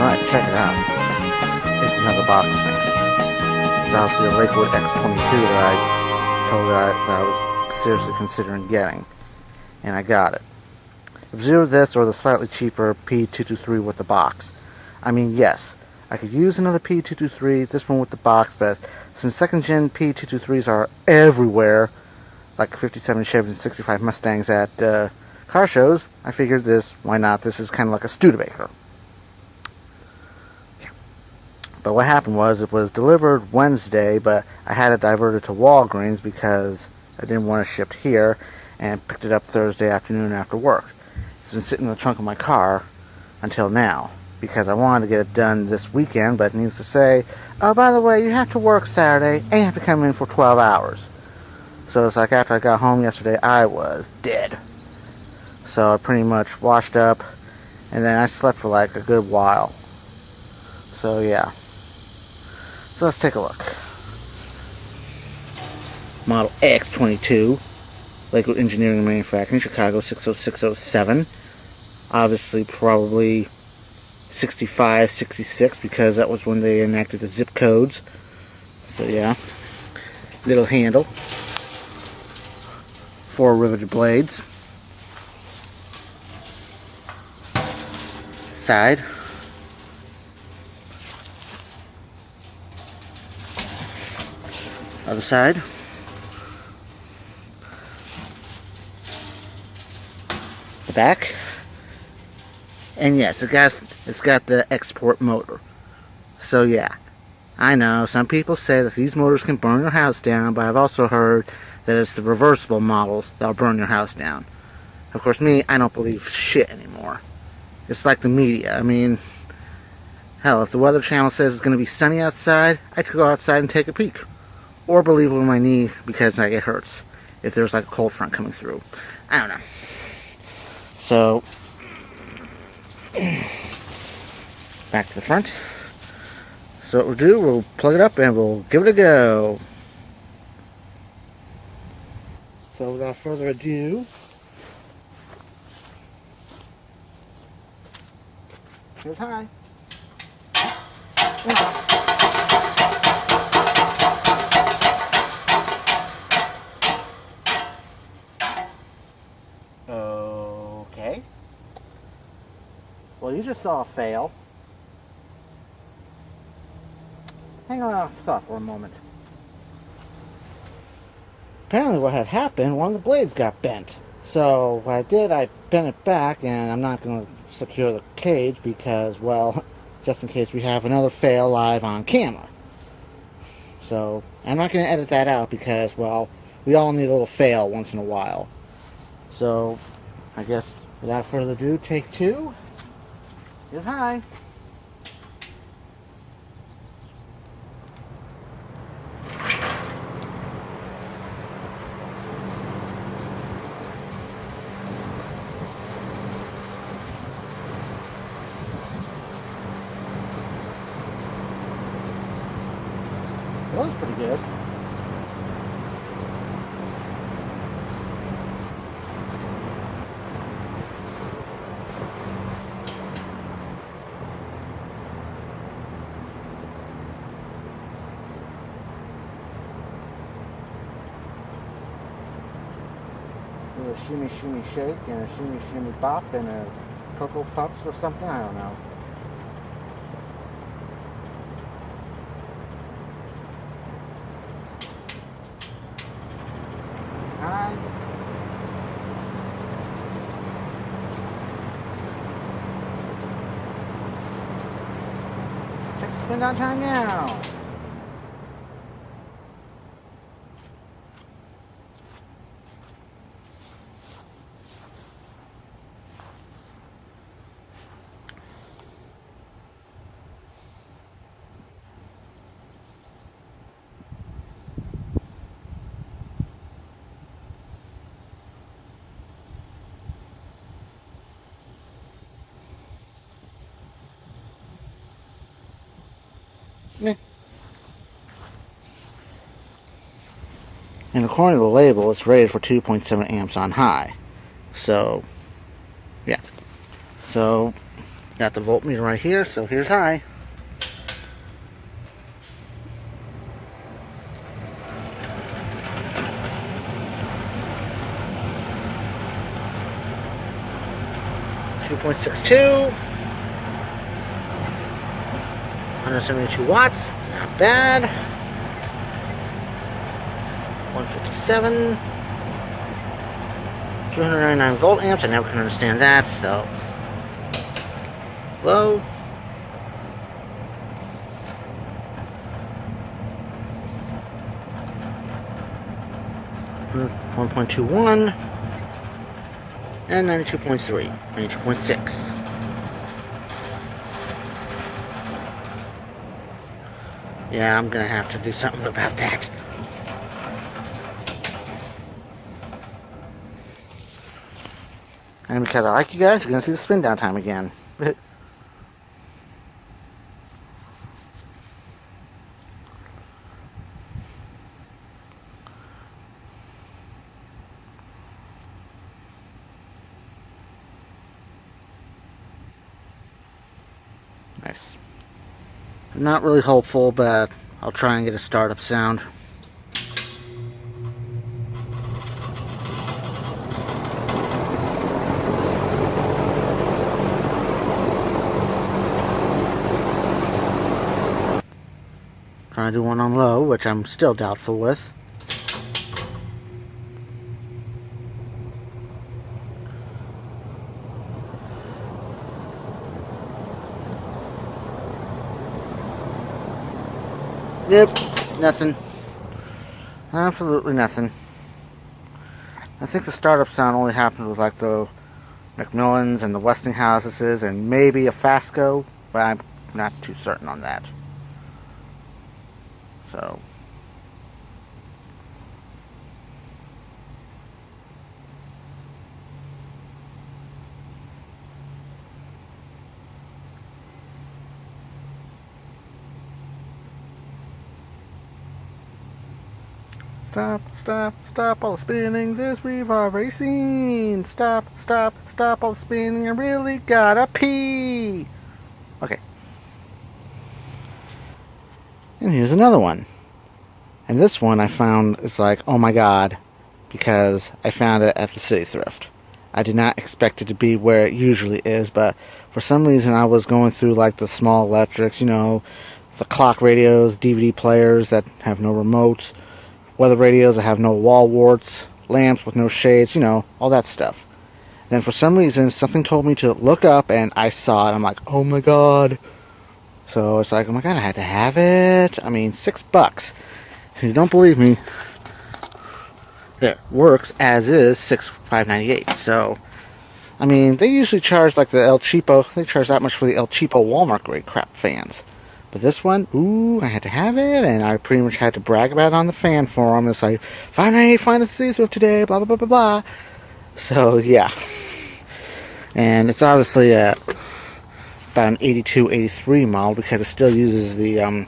Alright, check it out. It's another box fan. It's obviously a Lakewood X-22 that I told that I was seriously considering getting. And I got it. It was either this or the slightly cheaper P223 with the box. I mean, yes, I could use another P223, this one with the box, but since second-gen P223s are everywhere, like 57 Chevys and 65 Mustangs at car shows, I figured this, why not? This is kind of like a Studebaker. Yeah. But what happened was, it was delivered Wednesday, but I had it diverted to Walgreens because I didn't want it shipped here, and picked it up Thursday afternoon after work. It's been sitting in the trunk of my car until now, because I wanted to get it done this weekend, but it needs to say, oh, by the way, you have to work Saturday, and you have to come in for 12 hours. So it's like after I got home yesterday, I was dead. So I pretty much washed up, and then I slept for like a good while. So yeah. So let's take a look. Model X-22, Lakewood Engineering and Manufacturing, Chicago 60607. Obviously probably 65, 66, because that was when they enacted the zip codes. So yeah. Little handle. 4 riveted blades. Side. Other side. The back. And yes, it's got the export motor. So yeah, I know some people say that these motors can burn your house down, but I've also heard that it's the reversible models that'll burn your house down. Of course, me, I don't believe shit anymore. It's like the media. I mean, hell, if the Weather Channel says it's going to be sunny outside, I could go outside and take a peek. Or believe it with my knee because like, it hurts if there's like a cold front coming through. I don't know. So, back to the front. So what we'll do, we'll plug it up and we'll give it a go. So without further ado, here's high. Okay. Well, you just saw a fail. Hang on a thought for a moment. Apparently what had happened, one of the blades got bent. So what I did, I bent it back, and I'm not going to secure the cage because, well, just in case we have another fail live on camera. So I'm not going to edit that out because, well, we all need a little fail once in a while. So I guess without further ado, take 2. Here's high. That was pretty good. A shimmy shimmy shake and a shimmy shimmy bop and a Cocoa Puffs or something, I don't know. Hi. Check the spin down time now. And according to the label, it's rated for 2.7 amps on high. So, yeah. So, Got the voltmeter right here, so here's high. .62, 172 watts, not bad. 157, 299 volt amps. I never can understand that, so low. Hmm, 1.21 and 92.3, 92.6. Yeah, I'm gonna have to do something about that. And because I like you guys, you're gonna see the spin down time again. Nice. I'm not really hopeful, but I'll try and get a startup sound. Trying to do one on low, which I'm still doubtful with. Yep, nothing. Absolutely nothing. I think the startup sound only happened with like the Macmillans and the Westinghouses and maybe a Fasco, but I'm not too certain on that. So stop, stop, stop all the spinning, this we've already seen. Stop, stop, stop all the spinning, I really gotta pee. Okay. And here's another one. And this one I found is like, oh my god, because I found it at the City Thrift. I did not expect it to be where it usually is, but for some reason I was going through like the small electrics, you know, the clock radios, DVD players that have no remotes, weather radios that have no wall warts, lamps with no shades, you know, all that stuff. Then for some reason something told me to look up and I saw it. I'm like, oh my god. So it's like, oh my god, I had to have it. I mean, $6. If you don't believe me, it works as is, $5.98. So, I mean, they usually charge like the El Cheapo. They charge that much for the El Cheapo Walmart grade crap fans. But this one, ooh, I had to have it, and I pretty much had to brag about it on the fan forum. It's like, $5.98, find at the City Thrift today, blah, blah, blah, blah, blah. So, yeah. And it's obviously about an 82, 83 model because it still uses the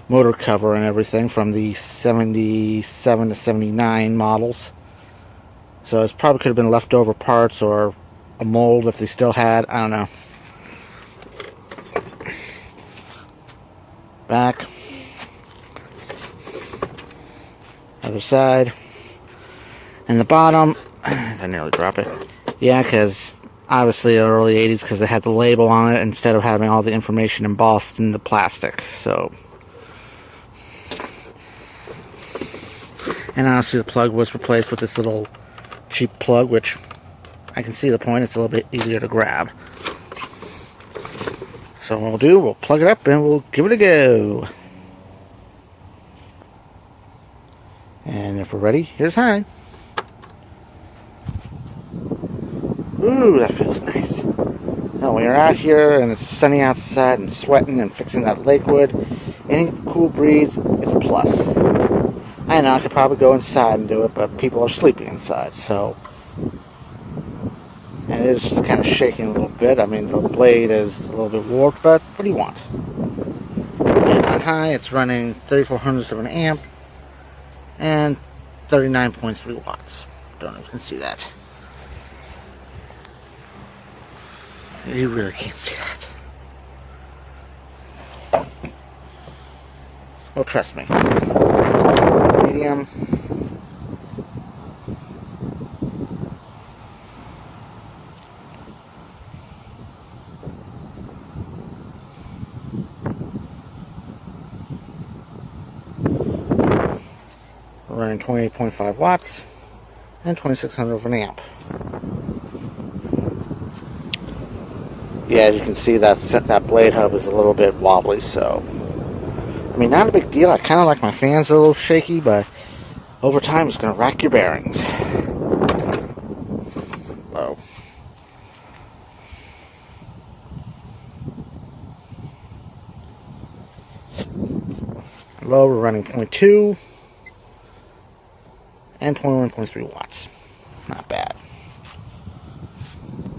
motor cover and everything from the 77 to 79 models. So it probably could have been leftover parts or a mold if they still had. I don't know. Back. Other side. And the bottom. I nearly dropped it. Yeah, because obviously early 80s because they had the label on it instead of having all the information embossed in the plastic. So. And obviously the plug was replaced with this little cheap plug, which I can see the point. It's a little bit easier to grab. So what we'll do, we'll plug it up and we'll give it a go. And if we're ready, here's high. Ooh, that feels nice. Now when you're out here and it's sunny outside and sweating and fixing that Lakewood, any cool breeze is a plus. I know I could probably go inside and do it, but people are sleeping inside, so. And it is just kind of shaking a little bit. I mean, the blade is a little bit warped, but what do you want? And on high, it's running 3400ths of an amp and 39.3 watts. Don't know if you can see that. You really can't see that. Well, trust me. Medium. We're running 28.5 watts and 2600 over an amp. Yeah, as you can see, that blade hub is a little bit wobbly, so I mean, not a big deal. I kind of like my fans a little shaky, but over time it's going to rack your bearings. Low. Low, we're running 0.2 and 21.3 watts. Not bad.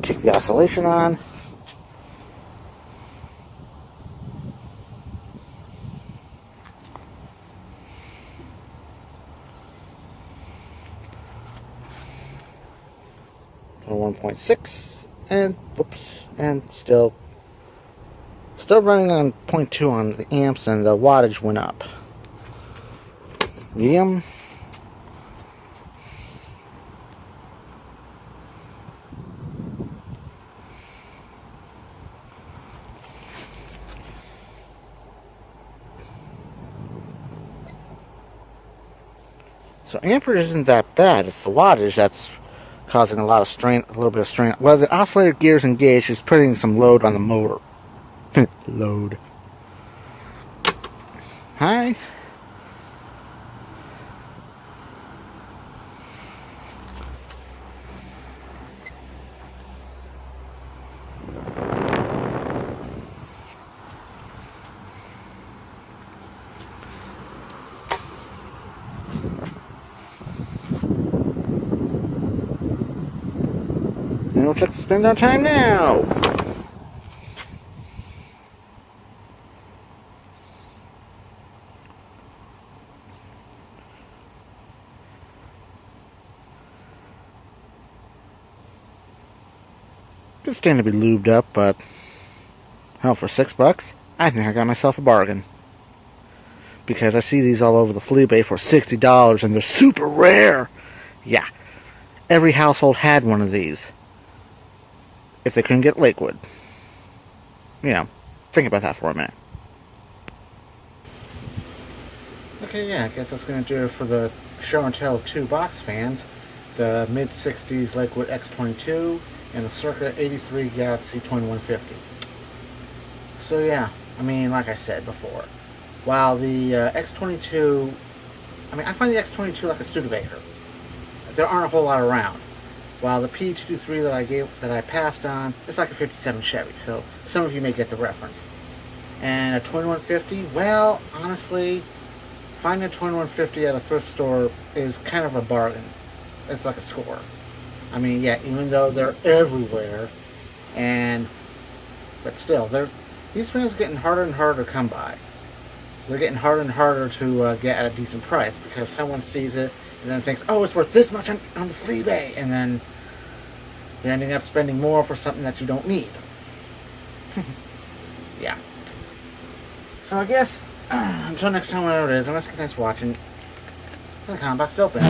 Kick the oscillation on. To 1.6 and whoops, and still running on 0.2 on the amps, and the wattage went up. Medium. So amperage isn't that bad. It's the wattage that's causing a lot of strain, a little bit of strain. Well, the oscillator gear's engaged. It's putting some load on the motor. Load. Hi. And we'll check the spin down time now. Could stand to be lubed up, but hell, for $6, I think I got myself a bargain. Because I see these all over the flea bay for $60 and they're super rare. Yeah, every household had one of these. If they couldn't get Lakewood. You know, think about that for a minute. Okay, yeah, I guess that's going to do it for the show and tell of two box fans. The mid-60s Lakewood X-22 and the circa 83 Galaxy 2150. So yeah, I mean, like I said before, while the X-22, I mean, I find the X-22 like a Studebaker. There aren't a whole lot around. While the P223 that I passed on, it's like a 57 Chevy, so some of you may get the reference. And a 2150, well, honestly, finding a 2150 at a thrift store is kind of a bargain. It's like a score. I mean, yeah, even though they're everywhere, but still, these fans are getting harder and harder to come by. They're getting harder and harder to get at a decent price because someone sees it and then thinks, oh, it's worth this much on the flea bay, and then you're ending up spending more for something that you don't need. Yeah. So I guess, until next time, whatever it is, I'm going to say thanks for watching. The comment box is open.